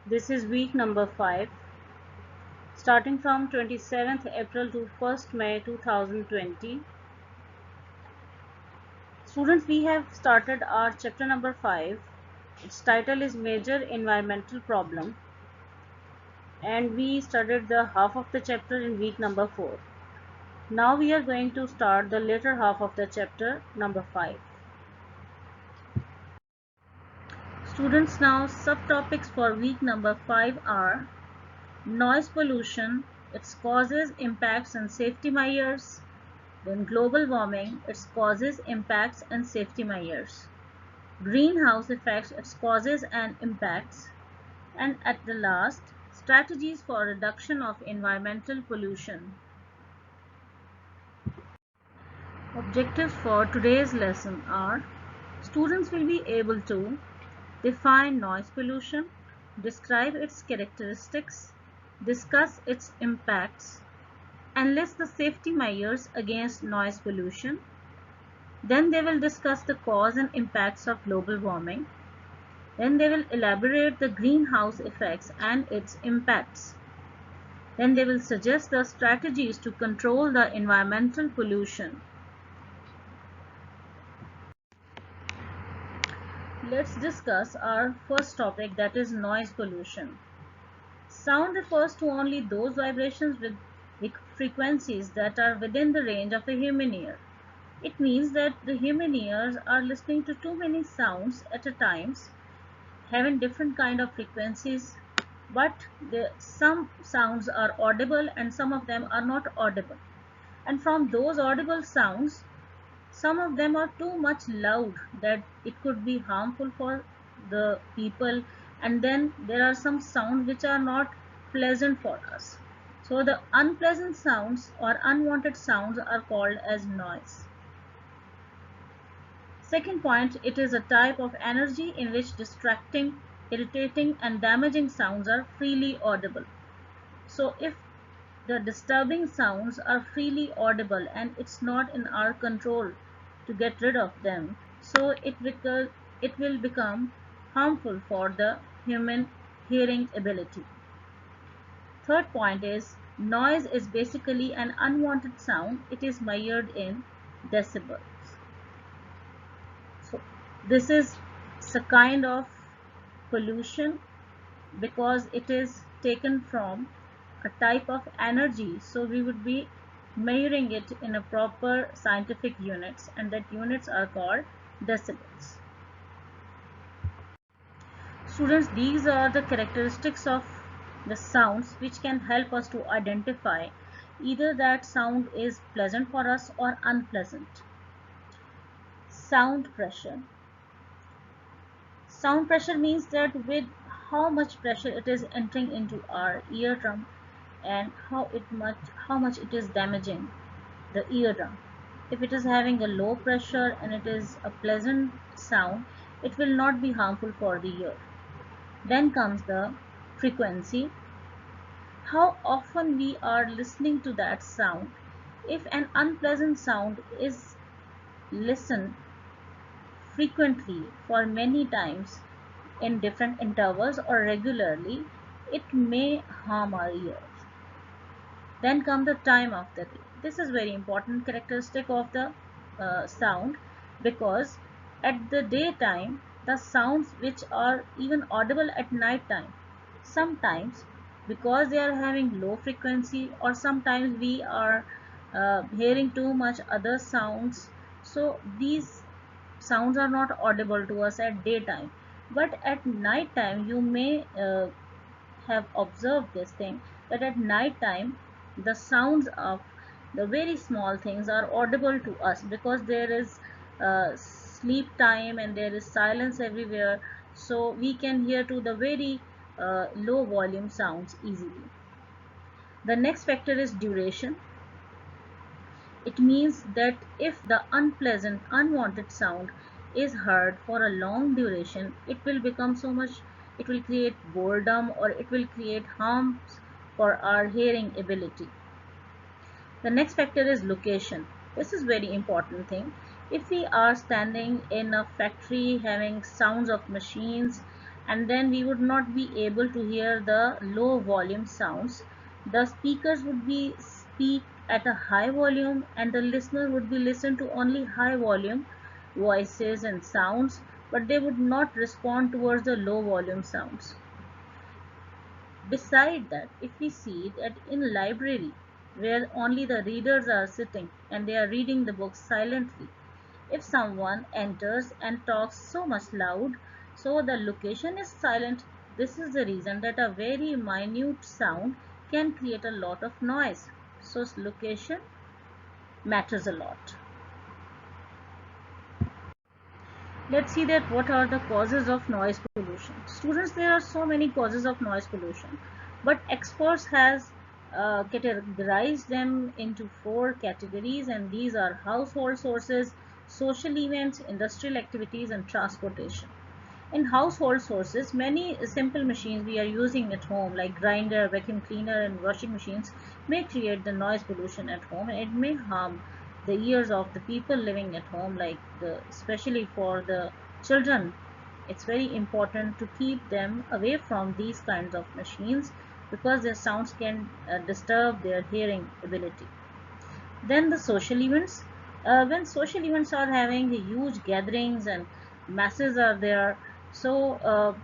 This is week number 5, starting from 27th April to 1st May 2020. Students, we have started our chapter number 5. Its title is Major Environmental Problem, and we studied the half of the chapter in week number 4. Now we are going to start the later half of the chapter number 5. Students, now subtopics for week number 5 are noise pollution, its causes, impacts and safety measures. Then global warming, its causes, impacts and safety measures. Greenhouse effects, its causes and impacts. And at the last, strategies for reduction of environmental pollution. Objectives for today's lesson are: students will be able to define noise pollution, describe its characteristics, discuss its impacts, and list the safety measures against noise pollution. Then they will discuss the cause and impacts of global warming. Then they will elaborate the greenhouse effects and its impacts. Then they will suggest the strategies to control the environmental pollution. Let's discuss our first topic, that is noise pollution. Sound refers to only those vibrations with frequencies that are within the range of a human ear. It means that the human ears are listening to too many sounds at a time, having different kind of frequencies, but some sounds are audible and some of them are not audible. And from those audible sounds, some of them are too much loud that it could be harmful for the people, and then there are some sounds which are not pleasant for us. So the unpleasant sounds or unwanted sounds are called as noise. Second point, it is a type of energy in which distracting, irritating and damaging sounds are freely audible. So if the disturbing sounds are freely audible and it's not in our control to get rid of them, so it will become harmful for the human hearing ability. Third point is noise is basically an unwanted sound. It is measured in decibels. So this is a kind of pollution because it is taken from a type of energy, so we would be measuring it in a proper scientific units, and that units are called decibels. Students, these are the characteristics of the sounds which can help us to identify either that sound is pleasant for us or unpleasant. Sound pressure. Sound pressure means that with how much pressure it is entering into our eardrum and how much it is damaging the eardrum. If it is having a low pressure and it is a pleasant sound, it will not be harmful for the ear. Then comes the frequency. How often we are listening to that sound. If an unpleasant sound is listened frequently for many times in different intervals or regularly, it may harm our ears. Then come the time of the day. This is very important characteristic of the sound, because at the daytime the sounds which are even audible at night time, sometimes because they are having low frequency, or sometimes we are hearing too much other sounds, so these sounds are not audible to us at daytime, but at night time you may have observed this thing, that at night time the sounds of the very small things are audible to us, because there is sleep time and there is silence everywhere, so we can hear to the very low volume sounds easily. The next factor is duration. It means that if the unpleasant, unwanted sound is heard for a long duration, it will become so much, it will create boredom or it will create harms for our hearing ability. The next factor is location. This is very important thing. If we are standing in a factory having sounds of machines and then we would not be able to hear the low volume sounds. The speakers would be speak at a high volume, and the listener would be listen to only high volume voices and sounds, but they would not respond towards the low volume sounds. Beside that, if we see that in library where only the readers are sitting and they are reading the books silently, if someone enters and talks so much loud, so the location is silent, this is the reason that a very minute sound can create a lot of noise. So location matters a lot. Let's see that what are the causes of noise pollution. Students, there are so many causes of noise pollution, but experts has categorized them into four categories, and these are household sources, social events, industrial activities, and transportation. In household sources, many simple machines we are using at home like grinder, vacuum cleaner, and washing machines may create the noise pollution at home, and it may harm the ears of the people living at home, like especially for the children. It's very important to keep them away from these kinds of machines because their sounds can disturb their hearing ability. Then the social events. When social events are having huge gatherings and masses are there, so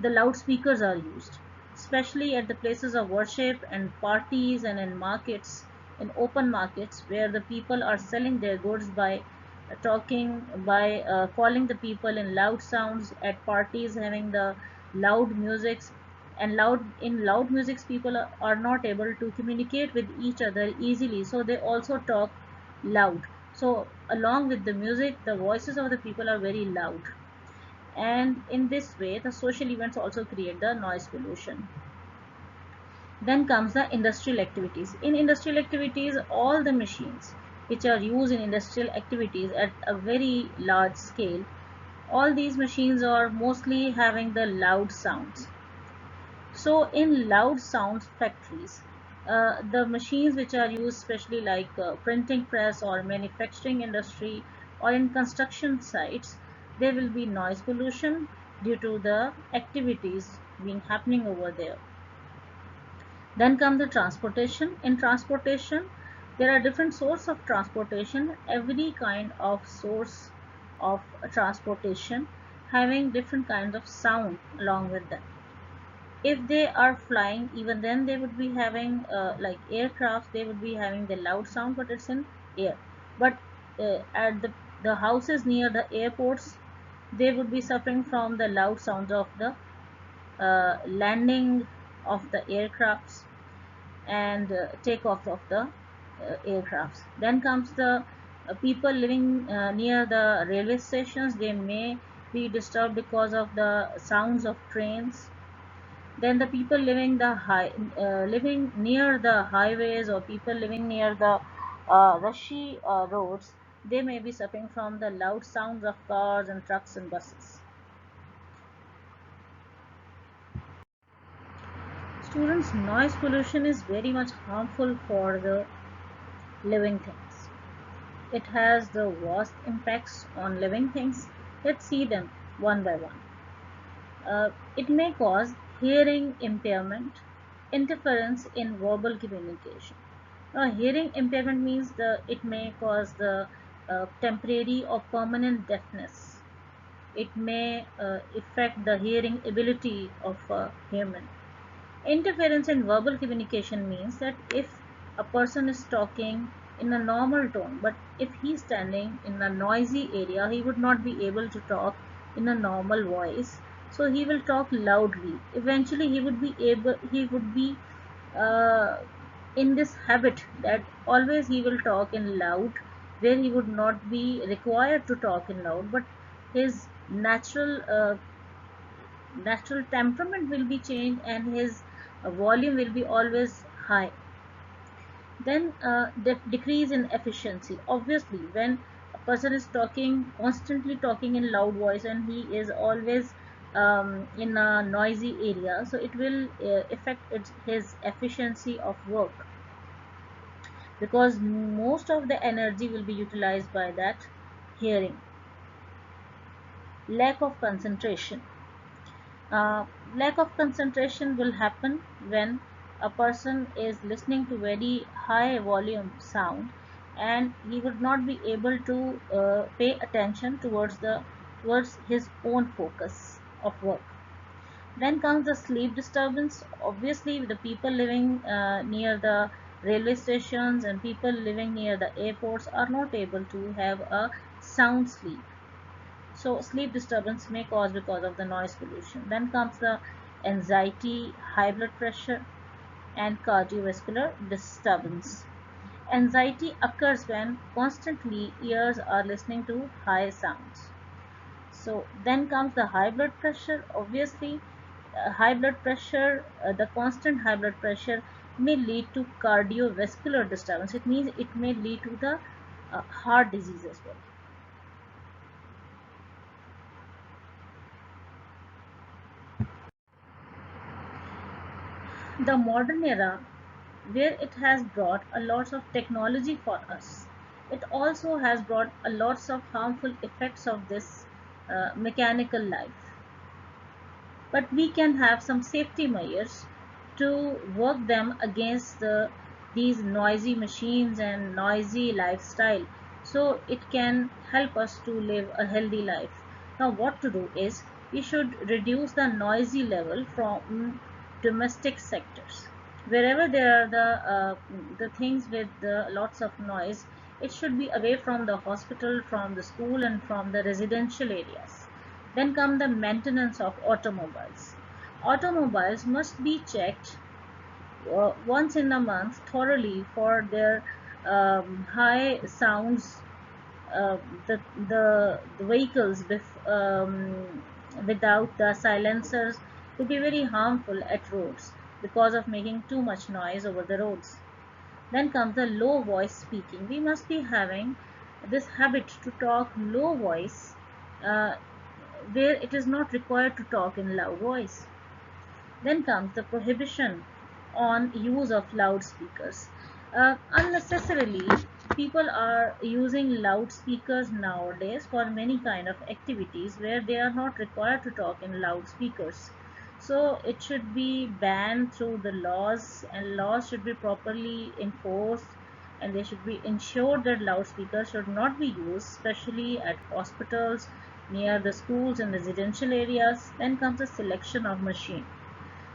the loudspeakers are used, especially at the places of worship and parties and in markets, in open markets where the people are selling their goods by talking, by calling the people in loud sounds, at parties having the loud musics. And loud musics people are not able to communicate with each other easily, so they also talk loud. So along with the music, the voices of the people are very loud, and in this way the social events also create the noise pollution. Then comes the industrial activities. In industrial activities, all the machines which are used in industrial activities at a very large scale, all these machines are mostly having the loud sounds. So in loud sounds factories, the machines which are used especially like printing press or manufacturing industry or in construction sites, there will be noise pollution due to the activities being happening over there. Then come the transportation. In transportation, there are different sources of transportation. Every kind of source of transportation having different kinds of sound along with them. If they are flying, even then they would be having like aircraft, they would be having the loud sound, but it's in air. But at the houses near the airports, they would be suffering from the loud sounds of the landing of the aircrafts and takeoff of the aircrafts. Then comes the people living near the railway stations, they may be disturbed because of the sounds of trains. Then the people living near the highways, or people living near the rushy roads, they may be suffering from the loud sounds of cars and trucks and buses. Students, noise pollution is very much harmful for the living things. It has the vast impacts on living things. Let's see them one by one. It may cause hearing impairment, interference in verbal communication. Hearing impairment means it may cause the temporary or permanent deafness. It may affect the hearing ability of a human. Interference in verbal communication means that if a person is talking in a normal tone, but if he is standing in a noisy area, he would not be able to talk in a normal voice. So he will talk loudly. Eventually, he would be uh, in this habit that always he will talk in loud, where he would not be required to talk in loud, but his natural temperament will be changed, and his volume will be always high. Then the decrease in efficiency. Obviously, when a person is talking, constantly talking in loud voice, and he is always in a noisy area, so it will affect his efficiency of work, because most of the energy will be utilized by that hearing. Lack of concentration. Uh, Lack of concentration will happen when a person is listening to very high volume sound, and he would not be able to pay attention towards his own focus of work. Then comes the sleep disturbance. Obviously, the people living near the railway stations and people living near the airports are not able to have a sound sleep. So sleep disturbance may cause because of the noise pollution. Then comes the anxiety, high blood pressure, and cardiovascular disturbance. Anxiety occurs when constantly ears are listening to high sounds. So then comes the high blood pressure. Obviously, high blood pressure, the constant high blood pressure may lead to cardiovascular disturbance. It means it may lead to the heart disease as well. The modern era, where it has brought a lot of technology for us, it also has brought a lots of harmful effects of this mechanical life. But we can have some safety measures to work them against these noisy machines and noisy lifestyle, so it can help us to live a healthy life. Now what to do is we should reduce the noisy level from domestic sectors. Wherever there are the things with lots of noise, it should be away from the hospital, from the school, and from the residential areas. Then come the maintenance of automobiles. Automobiles must be checked once in a month thoroughly for their high sounds. uh, the vehicles without the silencers could be very harmful at roads because of making too much noise over the roads. Then comes the low voice speaking. We must be having this habit to talk low voice, uh, where it is not required to talk in loud voice. Then comes the prohibition on use of loudspeakers. Unnecessarily, people are using loudspeakers nowadays for many kind of activities where they are not required to talk in loudspeakers. So it should be banned through the laws, and laws should be properly enforced, and they should be ensured that loudspeakers should not be used, especially at hospitals, near the schools and residential areas. Then comes the selection of machine.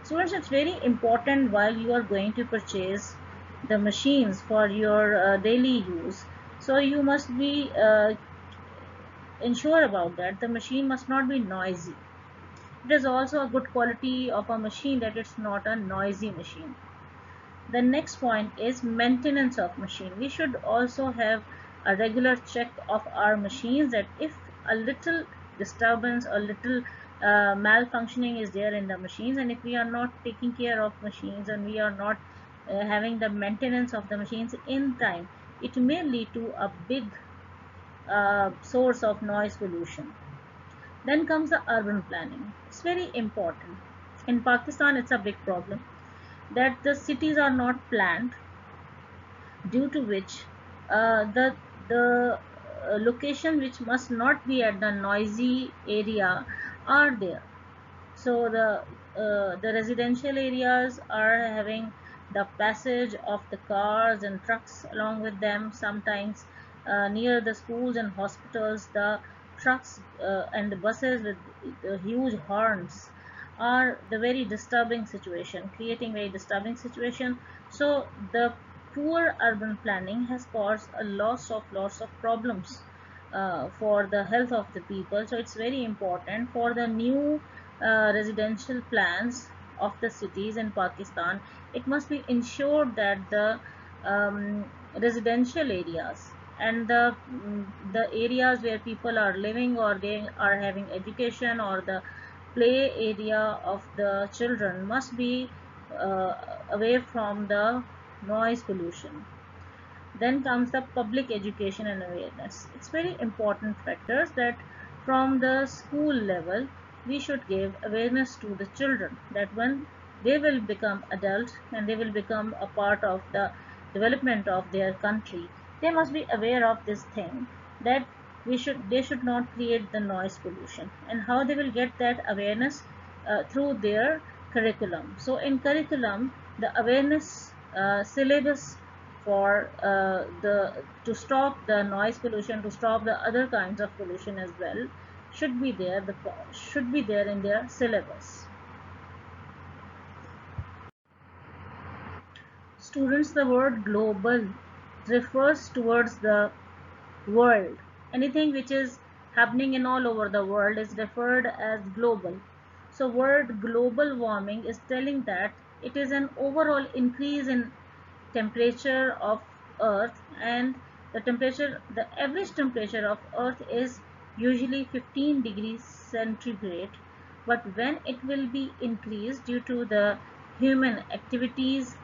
Students, it's very important while you are going to purchase the machines for your daily use. So you must be ensure about that. The machine must not be noisy. It is also a good quality of a machine that it's not a noisy machine. The next point is maintenance of machine. We should also have a regular check of our machines, that if a little disturbance or little malfunctioning is there in the machines, and if we are not taking care of machines and we are not having the maintenance of the machines in time, it may lead to a big source of noise pollution. Then comes the urban planning. It's very important. In Pakistan, it's a big problem that the cities are not planned, due to which the location which must not be at the noisy area are there. So the residential areas are having the passage of the cars and trucks along with them. Sometimes near the schools and hospitals, the trucks and the buses with the huge horns are the very disturbing situation, creating very disturbing situation. So the poor urban planning has caused a lots of problems for the health of the people. So it's very important for the new residential plans of the cities in Pakistan. It must be ensured that the residential areas and the areas where people are living or they are having education, or the play area of the children, must be uh, away from the noise pollution. Then comes the public education and awareness. It's very important factors that from the school level we should give awareness to the children, that when they will become adults and they will become a part of the development of their country, they must be aware of this thing, that they should not create the noise pollution. And how they will get that awareness? through their curriculum. So in curriculum, the awareness syllabus for the to stop the noise pollution, to stop the other kinds of pollution as well, should be there. Should be there in their syllabus. Students, the word global refers towards the world. Anything which is happening in all over the world is referred as global. So word global warming is telling that it is an overall increase in temperature of earth, and the average temperature of earth is usually 15 degrees centigrade, but when it will be increased due to the human activities,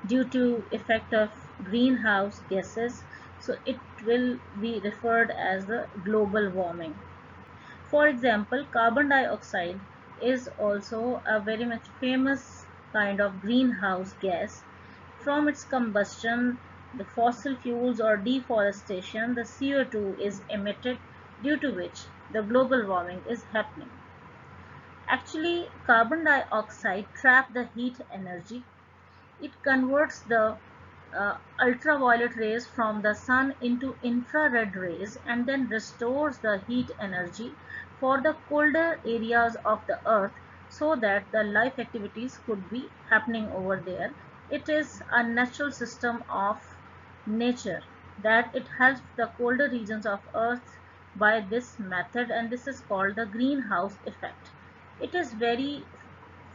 due to effect of greenhouse gases, so it will be referred as the global warming. For example, carbon dioxide is also a very much famous kind of greenhouse gas. From its combustion, the fossil fuels or deforestation, the CO2 is emitted, due to which the global warming is happening. Actually, carbon dioxide traps the heat energy. It converts the ultraviolet rays from the sun into infrared rays and then restores the heat energy for the colder areas of the earth, so that the life activities could be happening over there. It is a natural system of nature that it helps the colder regions of earth by this method, and this is called the greenhouse effect. It is very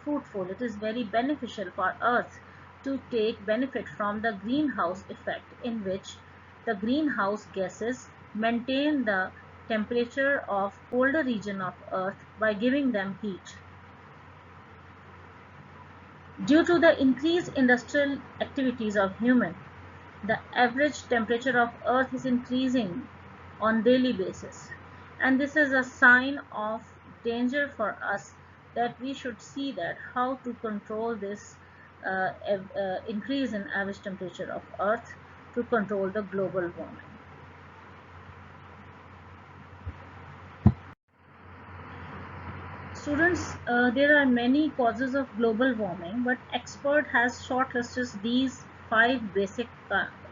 fruitful, it is very beneficial for earth to take benefit from the greenhouse effect, in which the greenhouse gases maintain the temperature of colder region of earth by giving them heat. Due to the increased industrial activities of human, the average temperature of earth is increasing on daily basis, and this is a sign of danger for us, that we should see that how to control this increase in average temperature of earth, to control the global warming. Students, there are many causes of global warming, but expert has shortlisted these 5 basic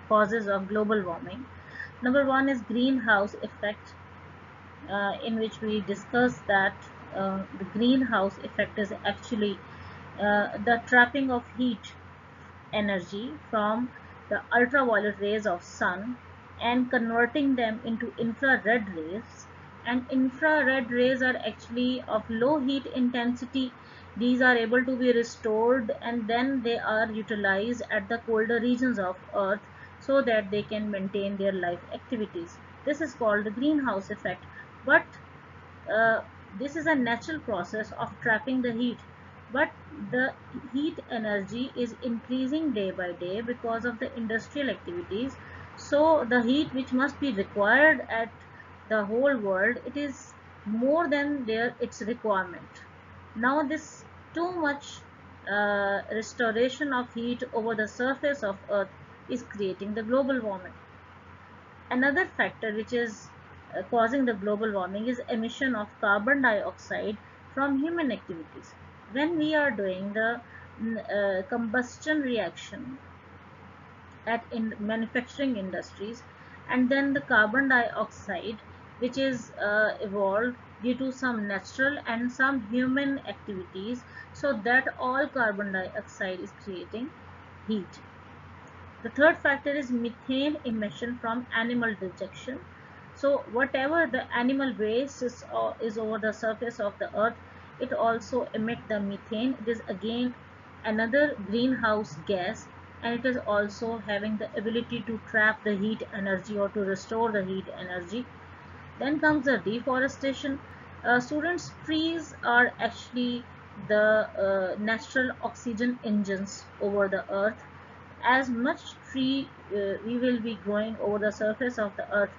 causes of global warming. Number 1 is greenhouse effect, in which we discussed that the greenhouse effect is actually the trapping of heat energy from the ultraviolet rays of sun and converting them into infrared rays, and infrared rays are actually of low heat intensity. These are able to be restored and then they are utilized at the colder regions of earth, so that they can maintain their life activities. This is called the greenhouse effect. But uh, this is a natural process of trapping the heat, but the heat energy is increasing day by day because of the industrial activities. So the heat which must be required at the whole world, it is more than its requirement. Now this too much restoration of heat over the surface of earth is creating the global warming. Another factor which is causing the global warming is emission of carbon dioxide from human activities. When we are doing the combustion reaction at in manufacturing industries, and then the carbon dioxide which is evolved due to some natural and some human activities, so that all carbon dioxide is creating heat. The third factor is methane emission from animal digestion. So whatever the animal waste is over the surface of the earth, it also emits the methane. It is again another greenhouse gas, and it is also having the ability to trap the heat energy or to restore the heat energy. Then comes the deforestation. Students, trees are actually the natural oxygen engines over the earth. As much tree we will be growing over the surface of the earth,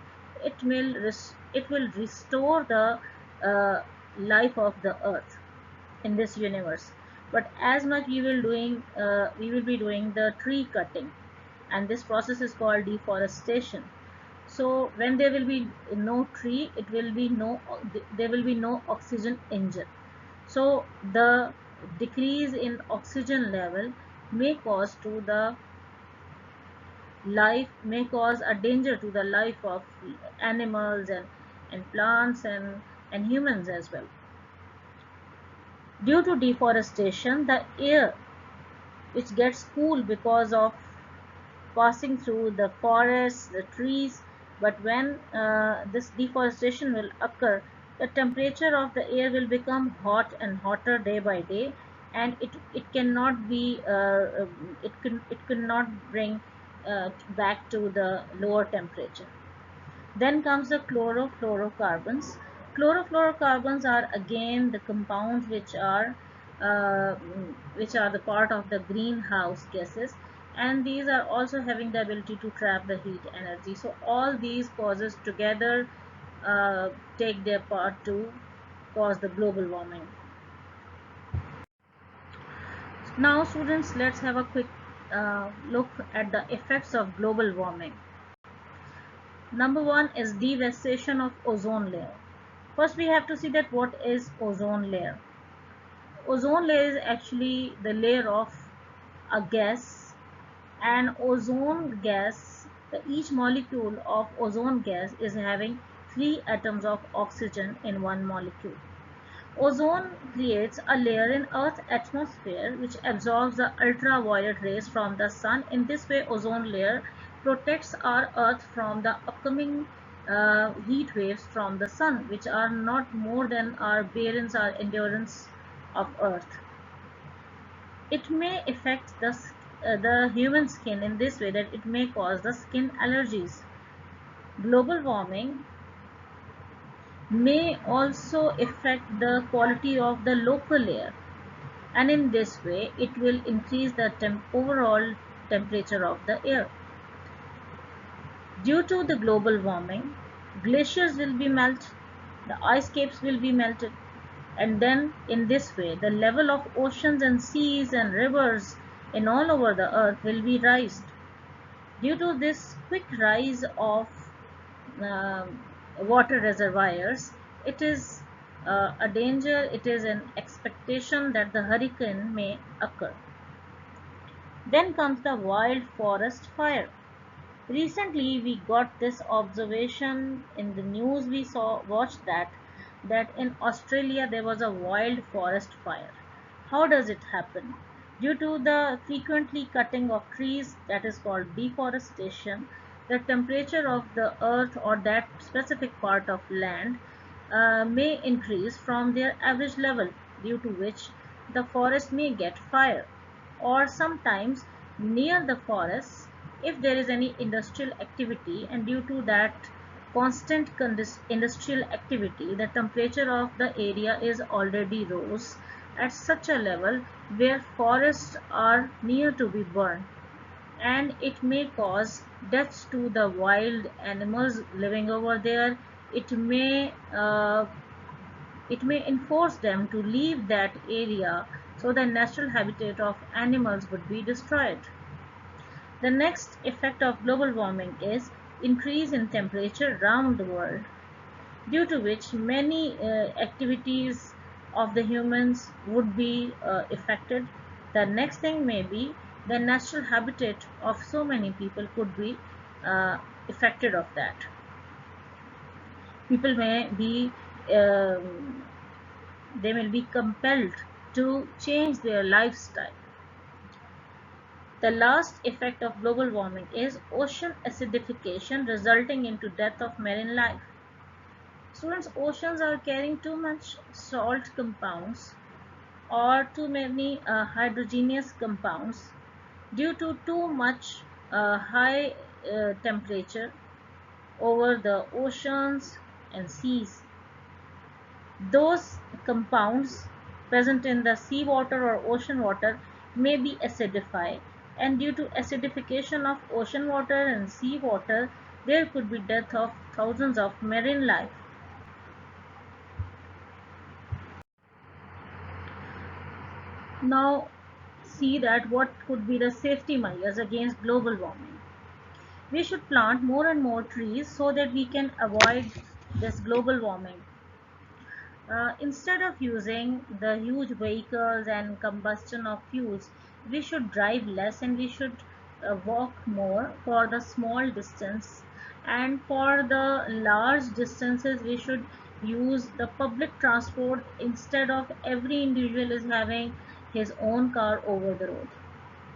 it will restore the uh, life of the earth in this universe. But as much we will be doing the tree cutting, and this process is called deforestation. So when there will be no tree, it will be no there will be no oxygen engine. So the decrease in oxygen level may cause to the life may cause a danger to the life of animals and plants and humans as well. Due to deforestation, the air which gets cool because of passing through the forests, the trees, but when this deforestation will occur, the temperature of the air will become hot and hotter day by day, and it cannot be it could not bring back to the lower temperature. Then comes the chlorofluorocarbons. Chlorofluorocarbons are again the compounds uh, which are the part of the greenhouse gases, and these are also having the ability to trap the heat energy. So all these causes together uh, take their part to cause the global warming. Now students, let's have a quick look at the effects of global warming. Number one is devastation of ozone layer. First, we have to see that what is ozone layer. Ozone layer is actually the layer of a gas, and ozone gas, each molecule of ozone gas is having 3 atoms of oxygen in one molecule. Ozone creates a layer in Earth's atmosphere which absorbs the ultraviolet rays from the sun. In this way, ozone layer protects our Earth from the upcoming heat waves from the sun, which are not more than our bearance, our endurance of Earth. It may affect the human skin in this way that it may cause the skin allergies. Global warming may also affect the quality of the local air, and in this way it will increase the overall temperature of the air. Due to the global warming, glaciers will be melted, the ice caps will be melted, and then in this way the level of oceans and seas and rivers in all over the earth will be raised. Due to this quick rise of um, water reservoirs, it is a danger, it is an expectation that the hurricane may occur. Then comes the wild forest fire. Recently we got this observation in the news, we watched that in Australia there was a wild forest fire. How does it happen? Due to the frequently cutting of trees, that is called deforestation, the temperature of the earth or that specific part of land may increase from their average level, due to which the forest may get fire. Or sometimes near the forests, if there is any industrial activity, and due to that constant industrial activity, the temperature of the area is already rose at such a level where forests are near to be burned, and it may cause deaths to the wild animals living over there. It may uh, it may enforce them to leave that area, so the natural habitat of animals would be destroyed. The next effect of global warming is increase in temperature around the world, due to which many activities of the humans would be affected. The next thing may be the natural habitat of so many people could be uh, affected of that. People may be um, they will be compelled to change their lifestyle. The last effect of global warming is ocean acidification, resulting into death of marine life. Students, oceans are carrying too much salt compounds or too many hydrogenous compounds due to too much high temperature over the oceans and seas. Those compounds present in the seawater or ocean water may be acidified, and due to acidification of ocean water and seawater, there could be death of thousands of marine life. Now see that what could be the safety measures against global warming. We should plant more and more trees so that we can avoid this global warming. Instead of using the huge vehicles and combustion of fuels, we should drive less and we should walk more for the small distance. And for the large distances, we should use the public transport instead of every individual is having his own car over the road.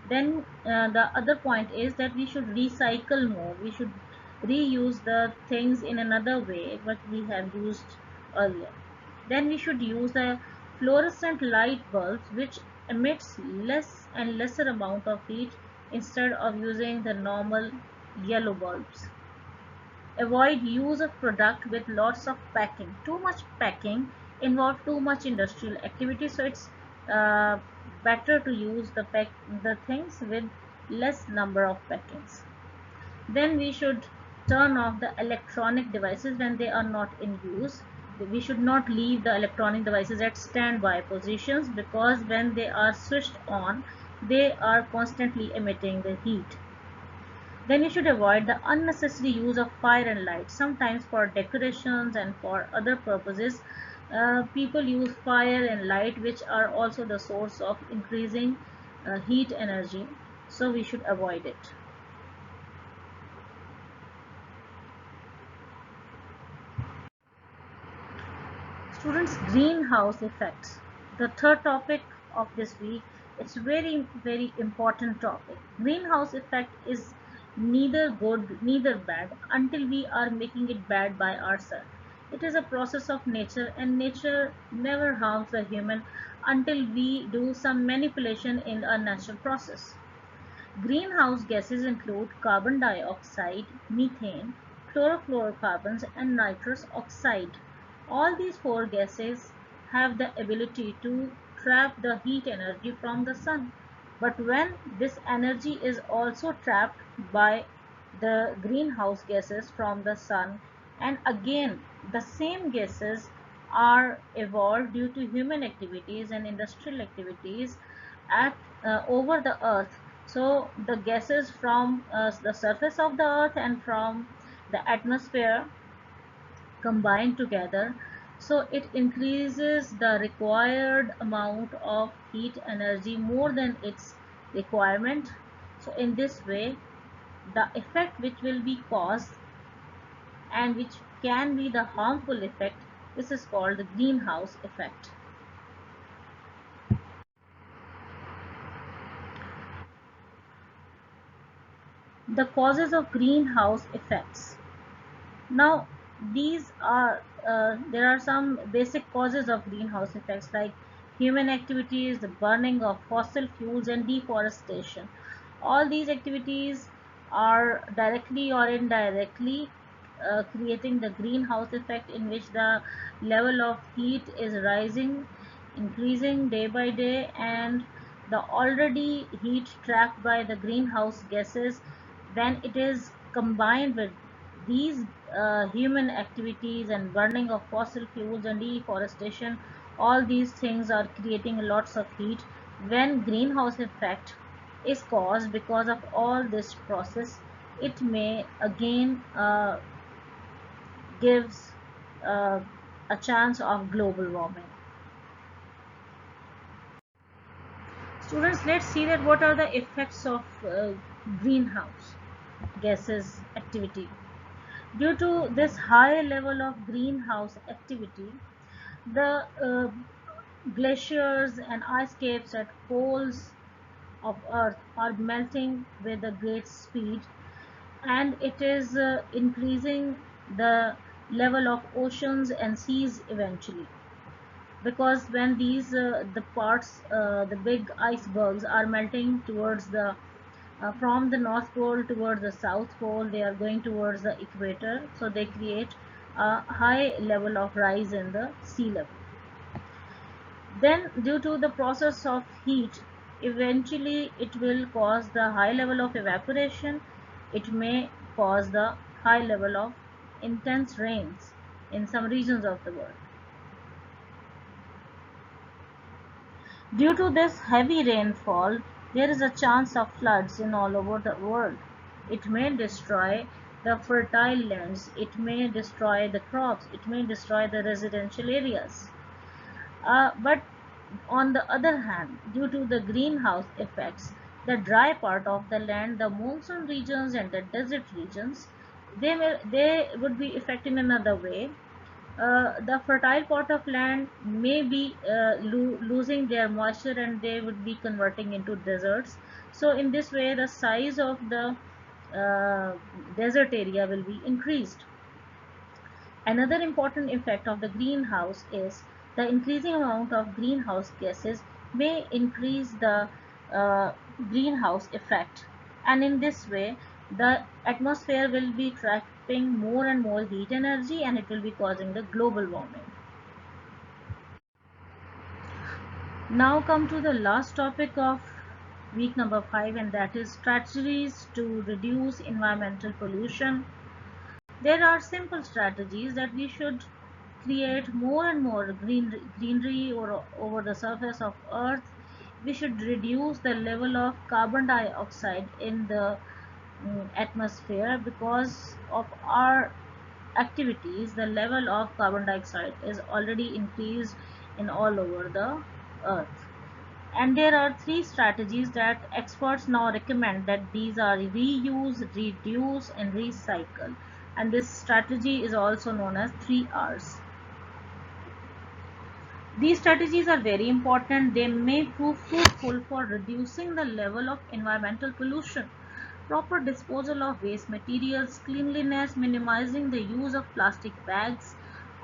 Then the other point is that we should recycle more. We should reuse the things in another way what we have used earlier. Then we should use the fluorescent light bulbs which emits less and lesser amount of heat instead of using the normal yellow bulbs. Avoid use of product with lots of packing. Too much packing involves too much industrial activity, so it's uh, better to use the things with less number of packings. Then we should turn off the electronic devices when they are not in use. We should not leave the electronic devices at standby positions, because when they are switched on, they are constantly emitting the heat. Then you should avoid the unnecessary use of fire and light. Sometimes for decorations and for other purposes, people use fire and light, which are also the source of increasing heat energy. So we should avoid it. Students, greenhouse effects. The third topic of this week. It's very important topic. Greenhouse effect is neither good neither bad until we are making it bad by ourselves. It is a process of nature, and nature never harms the human until we do some manipulation in a natural process. Greenhouse gases include carbon dioxide, methane, chlorofluorocarbons, and nitrous oxide. All these four gases have the ability to trap the heat energy from the sun. But when this energy is also trapped by the greenhouse gases from the sun, and again the same gases are evolved due to human activities and industrial activities at over the earth. So the gases from the surface of the earth and from the atmosphere combine together, so it increases the required amount of heat energy more than its requirement. So in this way, the effect which will be caused and which can be the harmful effect, this is called the greenhouse effect. The causes of greenhouse effects. Now, these are there are some basic causes of greenhouse effects like human activities, the burning of fossil fuels, and deforestation. All these activities are directly or indirectly creating the greenhouse effect, in which the level of heat is rising, increasing day by day, and the already heat trapped by the greenhouse gases, when it is combined with these human activities and burning of fossil fuels and deforestation, all these things are creating lots of heat. When greenhouse effect is caused because of all this process, it may again gives uh, a chance of global warming. Students, let's see that what are the effects of greenhouse gases activity. Due to this high level of greenhouse activity, the glaciers and ice caps at poles of Earth are melting with a great speed, and it is increasing the level of oceans and seas eventually. Because when these the big icebergs are melting towards the from the North Pole towards the South Pole, they are going towards the equator, so they create a high level of rise in the sea level. Then due to the process of heat, eventually it will cause the high level of evaporation. It may cause the high level of intense rains in some regions of the world. Due to this heavy rainfall, there is a chance of floods in all over the world. It may destroy the fertile lands, it may destroy the crops, it may destroy the residential areas. But on the other hand, due to the greenhouse effects, the dry part of the land, the monsoon regions and the desert regions, they would be affected in another way. The fertile part of land may be losing their moisture and they would be converting into deserts. So in this way, the size of the uh, desert area will be increased. Another important effect of the greenhouse is the increasing amount of greenhouse gases may increase the uh, greenhouse effect, and in this way the atmosphere will be trapping more and more heat energy and it will be causing the global warming. Now come to the last topic of week number 5, and that is strategies to reduce environmental pollution. There are simple strategies that we should create more and more greenery over the surface of earth. We should reduce the level of carbon dioxide in the atmosphere. Because of our activities, the level of carbon dioxide is already increased in all over the earth. And there are three strategies that experts now recommend, that these are reuse, reduce and recycle. And this strategy is also known as 3 R's. These strategies are very important. They may prove fruitful for reducing the level of environmental pollution. Proper disposal of waste materials, cleanliness, minimizing the use of plastic bags,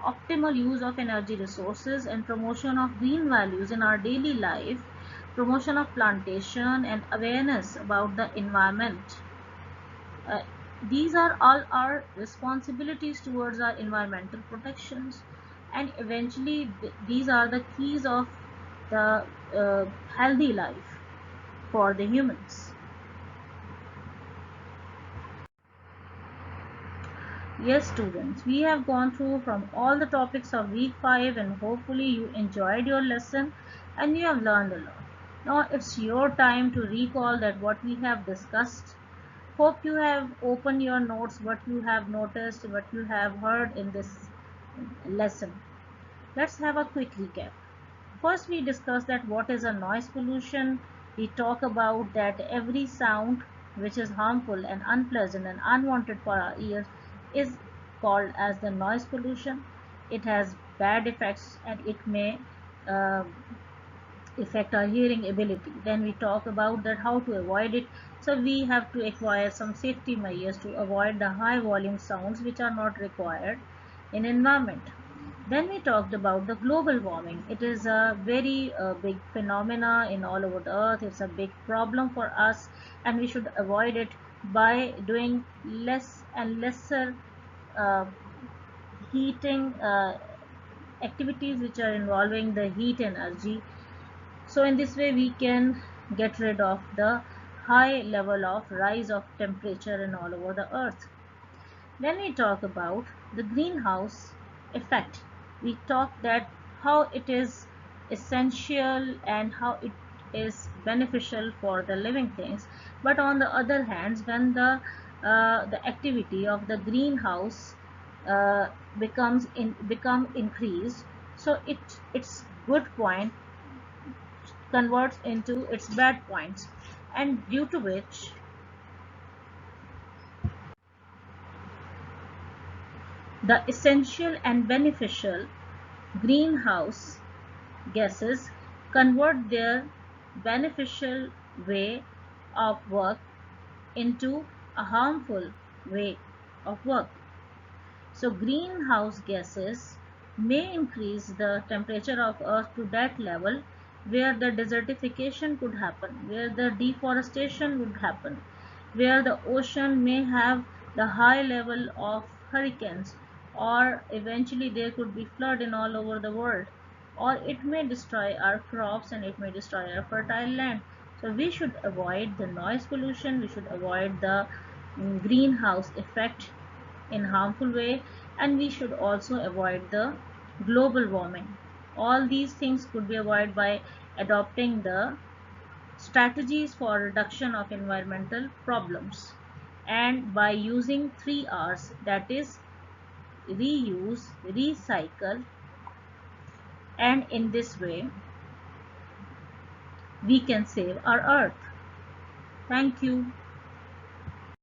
optimal use of energy resources, and promotion of green values in our daily life, promotion of plantation, and awareness about the environment. Uh, these are all our responsibilities towards our environmental protections, and eventually these are the keys of the healthy life for the humans. Yes, students, we have gone through from all the topics of week 5, and hopefully you enjoyed your lesson and you have learned a lot. Now it's your time to recall that what we have discussed. Hope you have opened your notes, what you have noticed, what you have heard in this lesson. Let's have a quick recap. First, we discussed that what is a noise pollution. We talk about that every sound which is harmful and unpleasant and unwanted for our ears is called as the noise pollution. It has bad effects and it may uh, affect our hearing ability. Then we talk about that how to avoid it. So we have to acquire some safety measures to avoid the high volume sounds which are not required in environment. Then we talked about the global warming. It is a very big phenomena in all over the earth. It's a big problem for us and we should avoid it by doing less and lesser uh, heating activities which are involving the heat energy. So in this way we can get rid of the high level of rise of temperature in all over the earth. Then we talk about the greenhouse effect. We talk that how it is essential and how it is beneficial for the living things. But on the other hand, when the activity of the greenhouse uh, become increased, so its good point converts into its bad points, and due to which the essential and beneficial greenhouse gases convert their beneficial way of work into a harmful way of work. So greenhouse gases may increase the temperature of earth to that level where the desertification could happen, where the deforestation would happen, where the ocean may have the high level of hurricanes, or eventually there could be flood in all over the world, or it may destroy our crops and it may destroy our fertile land. So we should avoid the noise pollution, we should avoid the greenhouse effect in harmful way, and we should also avoid the global warming. All these things could be avoided by adopting the strategies for reduction of environmental problems and by using 3 R's, that is reuse, recycle And in this way, we can save our earth. Thank you.